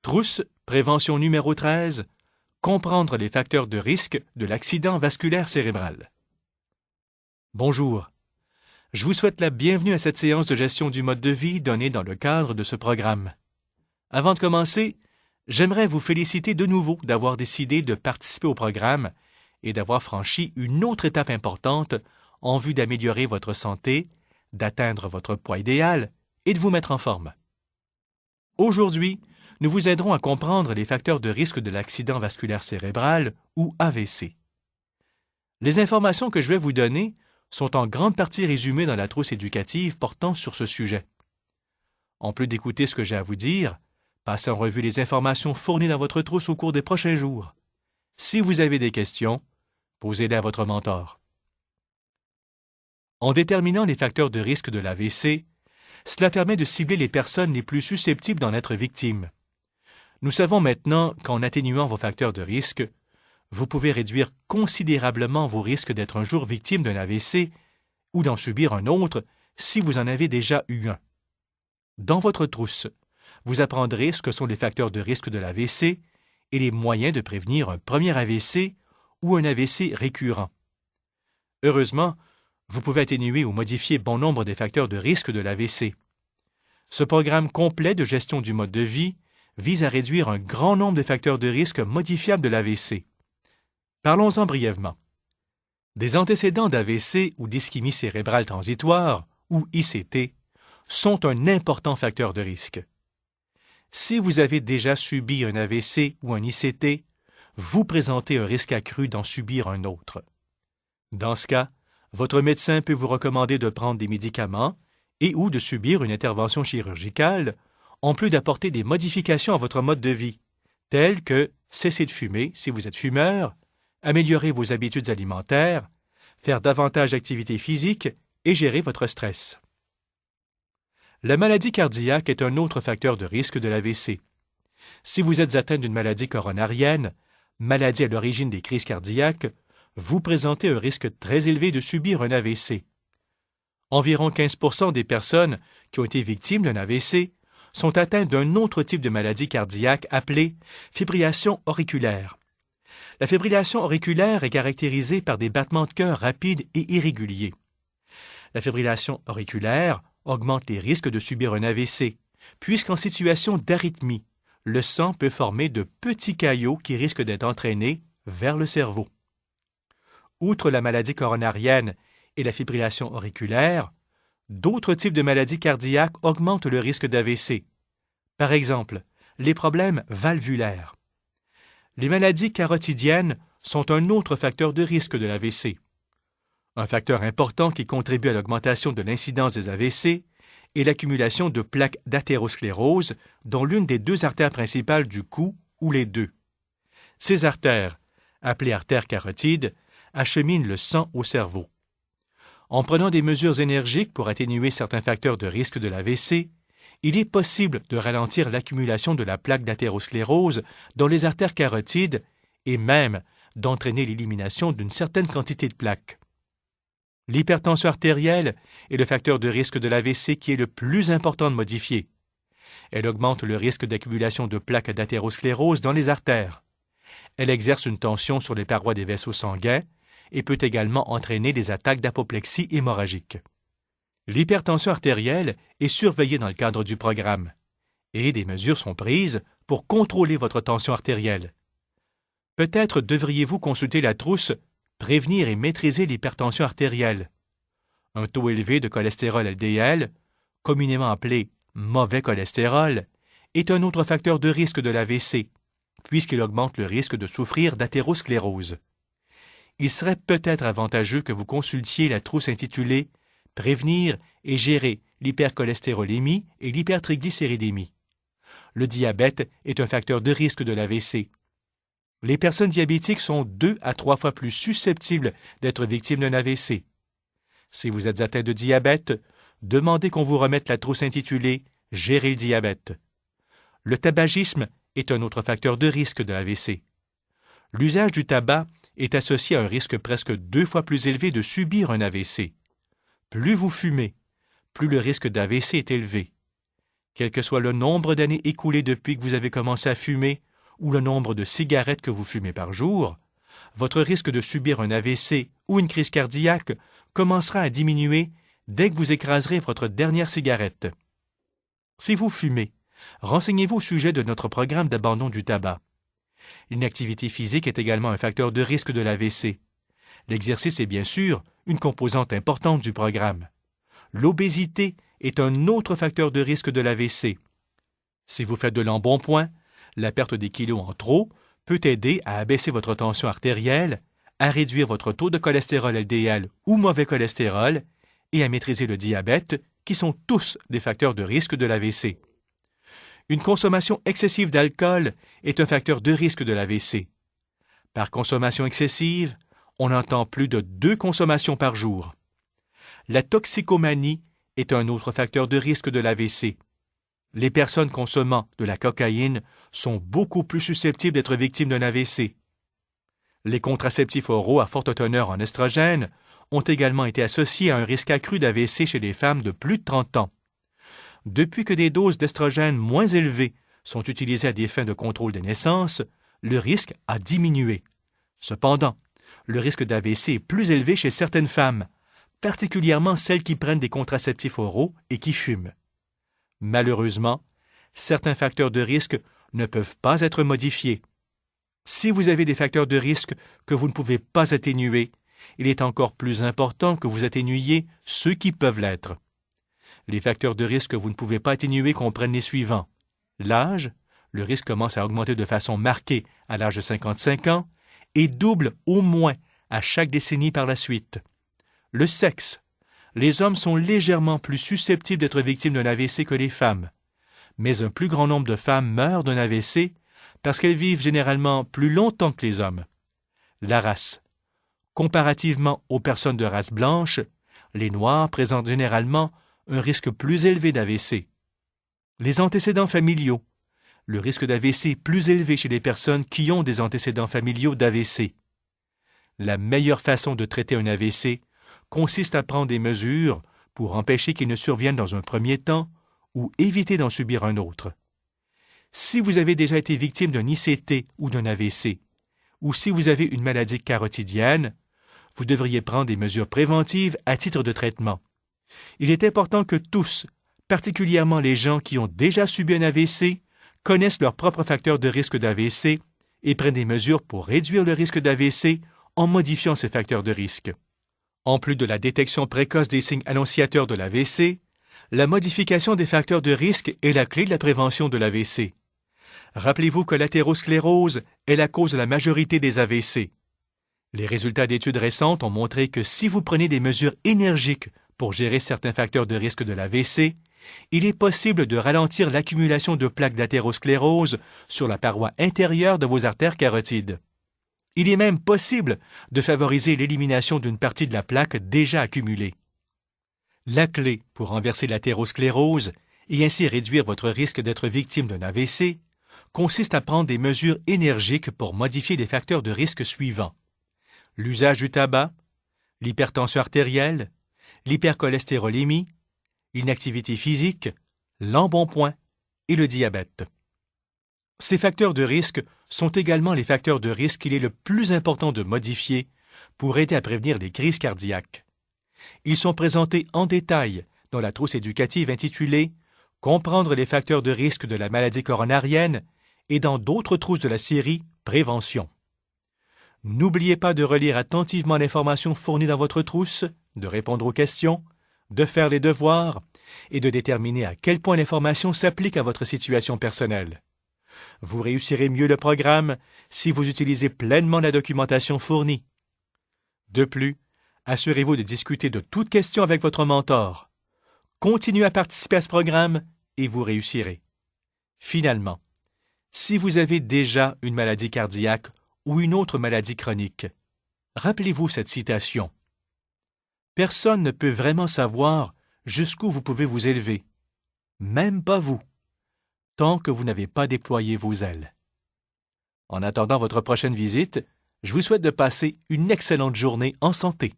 Trousse, prévention numéro 13, comprendre les facteurs de risque de l'accident vasculaire cérébral. Bonjour. Je vous souhaite la bienvenue à cette séance de gestion du mode de vie donnée dans le cadre de ce programme. Avant de commencer, j'aimerais vous féliciter de nouveau d'avoir décidé de participer au programme et d'avoir franchi une autre étape importante en vue d'améliorer votre santé, d'atteindre votre poids idéal et de vous mettre en forme. Aujourd'hui, nous vous aiderons à comprendre les facteurs de risque de l'accident vasculaire cérébral ou AVC. Les informations que je vais vous donner sont en grande partie résumées dans la trousse éducative portant sur ce sujet. En plus d'écouter ce que j'ai à vous dire, passez en revue les informations fournies dans votre trousse au cours des prochains jours. Si vous avez des questions, posez-les à votre mentor. En déterminant les facteurs de risque de l'AVC, cela permet de cibler les personnes les plus susceptibles d'en être victimes. Nous savons maintenant qu'en atténuant vos facteurs de risque, vous pouvez réduire considérablement vos risques d'être un jour victime d'un AVC ou d'en subir un autre si vous en avez déjà eu un. Dans votre trousse, vous apprendrez ce que sont les facteurs de risque de l'AVC et les moyens de prévenir un premier AVC ou un AVC récurrent. Heureusement, vous pouvez atténuer ou modifier bon nombre des facteurs de risque de l'AVC. Ce programme complet de gestion du mode de vie vise à réduire un grand nombre de facteurs de risque modifiables de l'AVC. Parlons-en brièvement. Des antécédents d'AVC ou d'ischémie cérébrale transitoire, ou ICT, sont un important facteur de risque. Si vous avez déjà subi un AVC ou un ICT, vous présentez un risque accru d'en subir un autre. Dans ce cas, votre médecin peut vous recommander de prendre des médicaments et ou de subir une intervention chirurgicale, en plus d'apporter des modifications à votre mode de vie, telles que cesser de fumer si vous êtes fumeur, améliorer vos habitudes alimentaires, faire davantage d'activité physique et gérer votre stress. La maladie cardiaque est un autre facteur de risque de l'AVC. Si vous êtes atteint d'une maladie coronarienne, maladie à l'origine des crises cardiaques, vous présentez un risque très élevé de subir un AVC. Environ 15% des personnes qui ont été victimes d'un AVC sont atteintes d'un autre type de maladie cardiaque appelée fibrillation auriculaire. La fibrillation auriculaire est caractérisée par des battements de cœur rapides et irréguliers. La fibrillation auriculaire augmente les risques de subir un AVC, puisqu'en situation d'arythmie, le sang peut former de petits caillots qui risquent d'être entraînés vers le cerveau. Outre la maladie coronarienne et la fibrillation auriculaire, d'autres types de maladies cardiaques augmentent le risque d'AVC. Par exemple, les problèmes valvulaires. Les maladies carotidiennes sont un autre facteur de risque de l'AVC. Un facteur important qui contribue à l'augmentation de l'incidence des AVC est l'accumulation de plaques d'athérosclérose dans l'une des deux artères principales du cou ou les deux. Ces artères, appelées artères carotides, acheminent le sang au cerveau. En prenant des mesures énergiques pour atténuer certains facteurs de risque de l'AVC, il est possible de ralentir l'accumulation de la plaque d'athérosclérose dans les artères carotides et même d'entraîner l'élimination d'une certaine quantité de plaques. L'hypertension artérielle est le facteur de risque de l'AVC qui est le plus important de modifier. Elle augmente le risque d'accumulation de plaques d'athérosclérose dans les artères. Elle exerce une tension sur les parois des vaisseaux sanguins et peut également entraîner des attaques d'apoplexie hémorragique. L'hypertension artérielle est surveillée dans le cadre du programme et des mesures sont prises pour contrôler votre tension artérielle. Peut-être devriez-vous consulter la trousse « Prévenir et maîtriser l'hypertension artérielle ». Un taux élevé de cholestérol LDL, communément appelé « mauvais cholestérol », est un autre facteur de risque de l'AVC, puisqu'il augmente le risque de souffrir d'athérosclérose. Il serait peut-être avantageux que vous consultiez la trousse intitulée « Prévenir et gérer l'hypercholestérolémie et l'hypertriglycéridémie ». Le diabète est un facteur de risque de l'AVC. Les personnes diabétiques sont 2 à 3 fois plus susceptibles d'être victimes d'un AVC. Si vous êtes atteint de diabète, demandez qu'on vous remette la trousse intitulée « Gérer le diabète ». Le tabagisme est un autre facteur de risque de l'AVC. L'usage du tabac est associé à un risque presque 2 fois plus élevé de subir un AVC. Plus vous fumez, plus le risque d'AVC est élevé. Quel que soit le nombre d'années écoulées depuis que vous avez commencé à fumer ou le nombre de cigarettes que vous fumez par jour, votre risque de subir un AVC ou une crise cardiaque commencera à diminuer dès que vous écraserez votre dernière cigarette. Si vous fumez, renseignez-vous au sujet de notre programme d'abandon du tabac. L'inactivité physique est également un facteur de risque de l'AVC. L'exercice est bien sûr une composante importante du programme. L'obésité est un autre facteur de risque de l'AVC. Si vous faites de l'embonpoint, la perte des kilos en trop peut aider à abaisser votre tension artérielle, à réduire votre taux de cholestérol LDL ou mauvais cholestérol et à maîtriser le diabète, qui sont tous des facteurs de risque de l'AVC. Une consommation excessive d'alcool est un facteur de risque de l'AVC. Par consommation excessive, on entend plus de 2 consommations par jour. La toxicomanie est un autre facteur de risque de l'AVC. Les personnes consommant de la cocaïne sont beaucoup plus susceptibles d'être victimes d'un AVC. Les contraceptifs oraux à forte teneur en estrogène ont également été associés à un risque accru d'AVC chez les femmes de plus de 30 ans. Depuis que des doses d'estrogène moins élevées sont utilisées à des fins de contrôle des naissances, le risque a diminué. Cependant, le risque d'AVC est plus élevé chez certaines femmes, particulièrement celles qui prennent des contraceptifs oraux et qui fument. Malheureusement, certains facteurs de risque ne peuvent pas être modifiés. Si vous avez des facteurs de risque que vous ne pouvez pas atténuer, il est encore plus important que vous atténuiez ceux qui peuvent l'être. Les facteurs de risque que vous ne pouvez pas atténuer comprennent les suivants. L'âge, le risque commence à augmenter de façon marquée à l'âge de 55 ans et double au moins à chaque décennie par la suite. Le sexe, les hommes sont légèrement plus susceptibles d'être victimes d'un AVC que les femmes, mais un plus grand nombre de femmes meurent d'un AVC parce qu'elles vivent généralement plus longtemps que les hommes. La race. Comparativement aux personnes de race blanche, les Noirs présentent généralement un risque plus élevé d'AVC. Les antécédents familiaux. Le risque d'AVC est plus élevé chez les personnes qui ont des antécédents familiaux d'AVC. La meilleure façon de traiter un AVC consiste à prendre des mesures pour empêcher qu'il ne survienne dans un premier temps ou éviter d'en subir un autre. Si vous avez déjà été victime d'un ICT ou d'un AVC, ou si vous avez une maladie carotidienne, vous devriez prendre des mesures préventives à titre de traitement. Il est important que tous, particulièrement les gens qui ont déjà subi un AVC, connaissent leurs propres facteurs de risque d'AVC et prennent des mesures pour réduire le risque d'AVC en modifiant ces facteurs de risque. En plus de la détection précoce des signes annonciateurs de l'AVC, la modification des facteurs de risque est la clé de la prévention de l'AVC. Rappelez-vous que l'athérosclérose est la cause de la majorité des AVC. Les résultats d'études récentes ont montré que si vous prenez des mesures énergiques pour gérer certains facteurs de risque de l'AVC, il est possible de ralentir l'accumulation de plaques d'athérosclérose sur la paroi intérieure de vos artères carotides. Il est même possible de favoriser l'élimination d'une partie de la plaque déjà accumulée. La clé pour renverser l'athérosclérose et ainsi réduire votre risque d'être victime d'un AVC consiste à prendre des mesures énergiques pour modifier les facteurs de risque suivants: l'usage du tabac, l'hypertension artérielle, l'hypercholestérolémie, l'inactivité physique, l'embonpoint et le diabète. Ces facteurs de risque sont également les facteurs de risque qu'il est le plus important de modifier pour aider à prévenir les crises cardiaques. Ils sont présentés en détail dans la trousse éducative intitulée « Comprendre les facteurs de risque de la maladie coronarienne » et dans d'autres trousses de la série « Prévention ». N'oubliez pas de relire attentivement l'information fournie dans votre trousse, de répondre aux questions, de faire les devoirs et de déterminer à quel point l'information s'applique à votre situation personnelle. Vous réussirez mieux le programme si vous utilisez pleinement la documentation fournie. De plus, assurez-vous de discuter de toute question avec votre mentor. Continuez à participer à ce programme et vous réussirez. Finalement, si vous avez déjà une maladie cardiaque ou une autre maladie chronique, rappelez-vous cette citation. Personne ne peut vraiment savoir jusqu'où vous pouvez vous élever, même pas vous, tant que vous n'avez pas déployé vos ailes. En attendant votre prochaine visite, je vous souhaite de passer une excellente journée en santé.